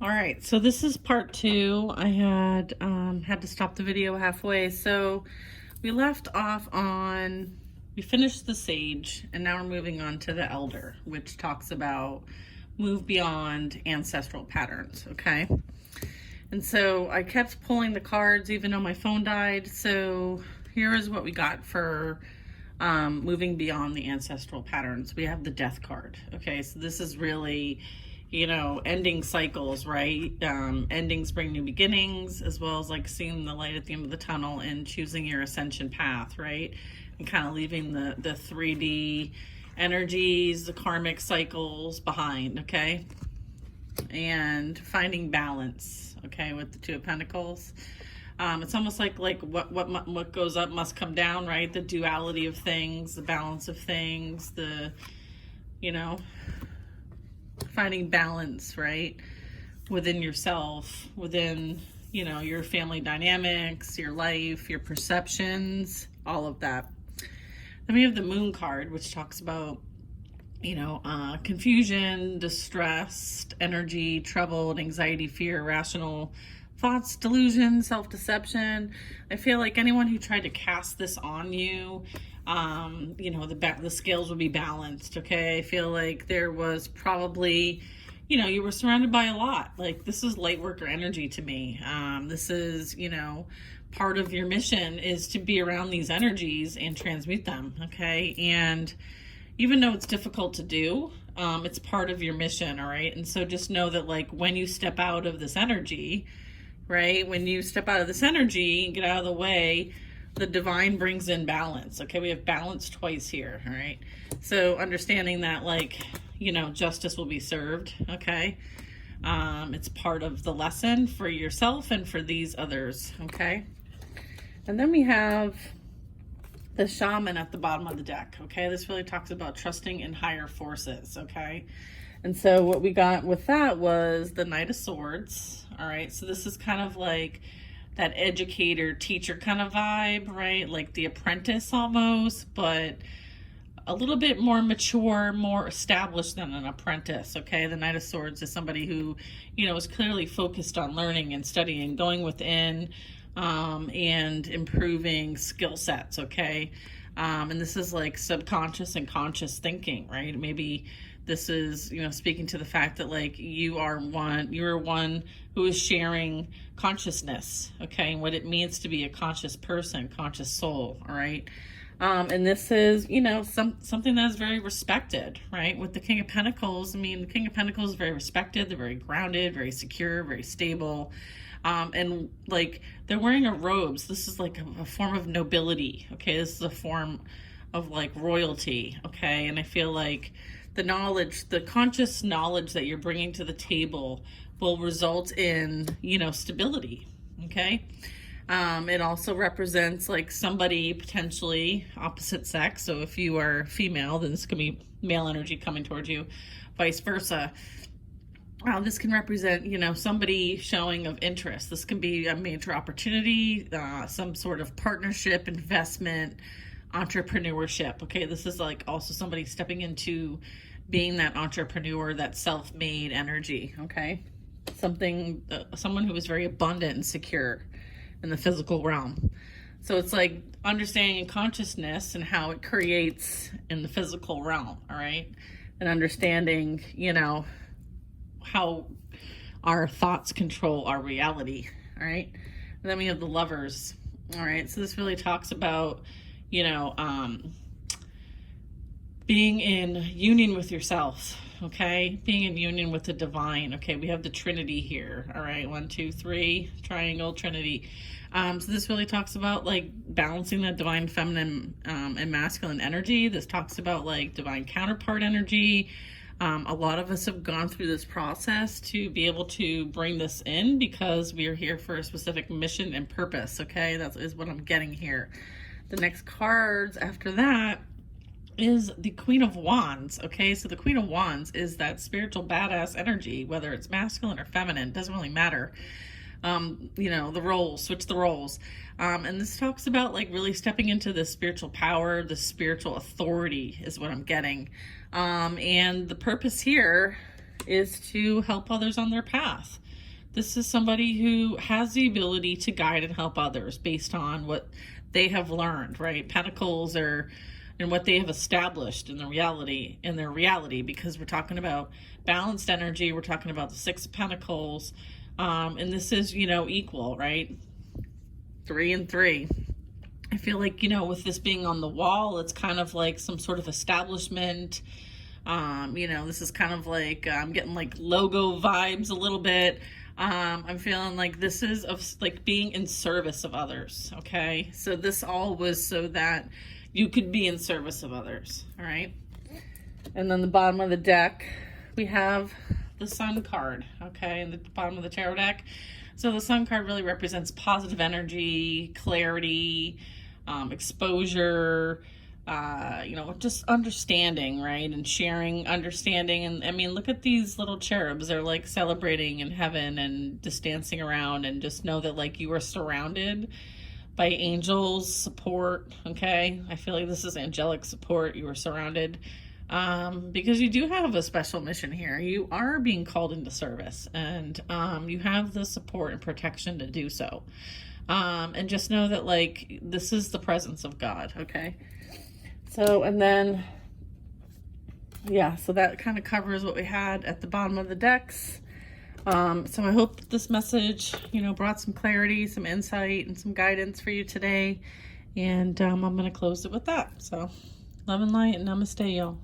All right, so this is part two. I had to stop the video halfway. So we left off on, we finished the sage, and now we're moving on to the elder, which talks about move beyond ancestral patterns, okay? And so I kept pulling the cards even though my phone died. So here is what we got for moving beyond the ancestral patterns. We have the death card, okay? So this is really, ending cycles, right? Endings bring new beginnings, as well as like seeing the light at the end of the tunnel and choosing your ascension path, right? And kind of leaving the 3D energies, the karmic cycles behind, okay? And finding balance, okay, with the Two of Pentacles. It's almost like what goes up must come down, right? The duality of things, the balance of things, the, finding balance, right, within yourself, within, your family dynamics, your life, your perceptions, all of that. Then we have the Moon card, which talks about, confusion, distressed energy, troubled, anxiety, fear, irrational thoughts, delusion, self-deception. I feel like anyone who tried to cast this on you, the scales would be balanced, okay? I feel like there was probably, you were surrounded by a lot. Like, this is light worker energy to me. This is, part of your mission is to be around these energies and transmute them, okay? And even though it's difficult to do, it's part of your mission, all right? And so just know that, like, when you step out of this energy, right? When you step out of this energy and get out of the way, the divine brings in balance, okay? We have balance twice here, all right? So understanding that, like, justice will be served, okay? It's part of the lesson for yourself and for these others, okay? And then we have the shaman at the bottom of the deck, okay? This really talks about trusting in higher forces, okay? And so what we got with that was the Knight of Swords, all right? So this is kind of like that educator, teacher kind of vibe, right? Like the apprentice almost, but a little bit more mature, more established than an apprentice, okay? The Knight of Swords is somebody who, is clearly focused on learning and studying, going within, and improving skill sets, okay? And this is like subconscious and conscious thinking, right? Maybe this is, speaking to the fact that, like, you're one who is sharing consciousness, okay? And what it means to be a conscious person, conscious soul, all right? And this is, something that is very respected, right? With the King of Pentacles, I mean, the King of Pentacles is very respected. They're very grounded, very secure, very stable. And like, they're wearing a robes. This is like a form of nobility, okay? This is a form of like royalty, okay? And I feel like the knowledge, the conscious knowledge that you're bringing to the table will result in, stability, okay? It also represents like somebody potentially opposite sex. So if you are female, then this could be male energy coming towards you, vice versa. This can represent, somebody showing of interest. This can be a major opportunity, some sort of partnership, investment, entrepreneurship. Okay, this is like also somebody stepping into being that entrepreneur, that self-made energy. Okay, someone who is very abundant and secure in the physical realm. So it's like understanding consciousness and how it creates in the physical realm. All right, and understanding, how our thoughts control our reality, all right? And then we have the Lovers, all right? So this really talks about, being in union with yourself, okay? Being in union with the divine, okay? We have the Trinity here, all right? 1, 2, 3, triangle, Trinity. So this really talks about, like, balancing that divine feminine and masculine energy. This talks about, like, divine counterpart energy. A lot of us have gone through this process to be able to bring this in because we are here for a specific mission and purpose, okay? That is what I'm getting here. The next cards after that is the Queen of Wands, okay? So the Queen of Wands is that spiritual badass energy, whether it's masculine or feminine, doesn't really matter. The roles, switch the roles. And this talks about like really stepping into the spiritual power, the spiritual authority is what I'm getting. And the purpose here is to help others on their path. This is somebody who has the ability to guide and help others based on what they have learned, right? Pentacles are and what they have established in their reality, because we're talking about balanced energy, we're talking about the Six of Pentacles, and this is, equal, right? 3 and 3. I feel like, with this being on the wall, it's kind of like some sort of establishment. This is kind of like, I'm getting like logo vibes a little bit. I'm feeling like this is of like being in service of others. Okay. So this all was so that you could be in service of others. All right. And then the bottom of the deck, we have the Sun card. Okay. And the bottom of the tarot deck. So the Sun card really represents positive energy, clarity, exposure, just understanding, right? And sharing, understanding. And I mean, look at these little cherubs. They're like celebrating in heaven and just dancing around, and just know that like you are surrounded by angels support. Okay. I feel like this is angelic support. You are surrounded, because you do have a special mission here. You are being called into service, and, you have the support and protection to do so. And just know that like, this is the presence of God. Okay. So, and then, yeah, so that kind of covers what we had at the bottom of the decks. So I hope that this message, brought some clarity, some insight, and some guidance for you today. And I'm going to close it with that. So, love and light, and namaste, y'all.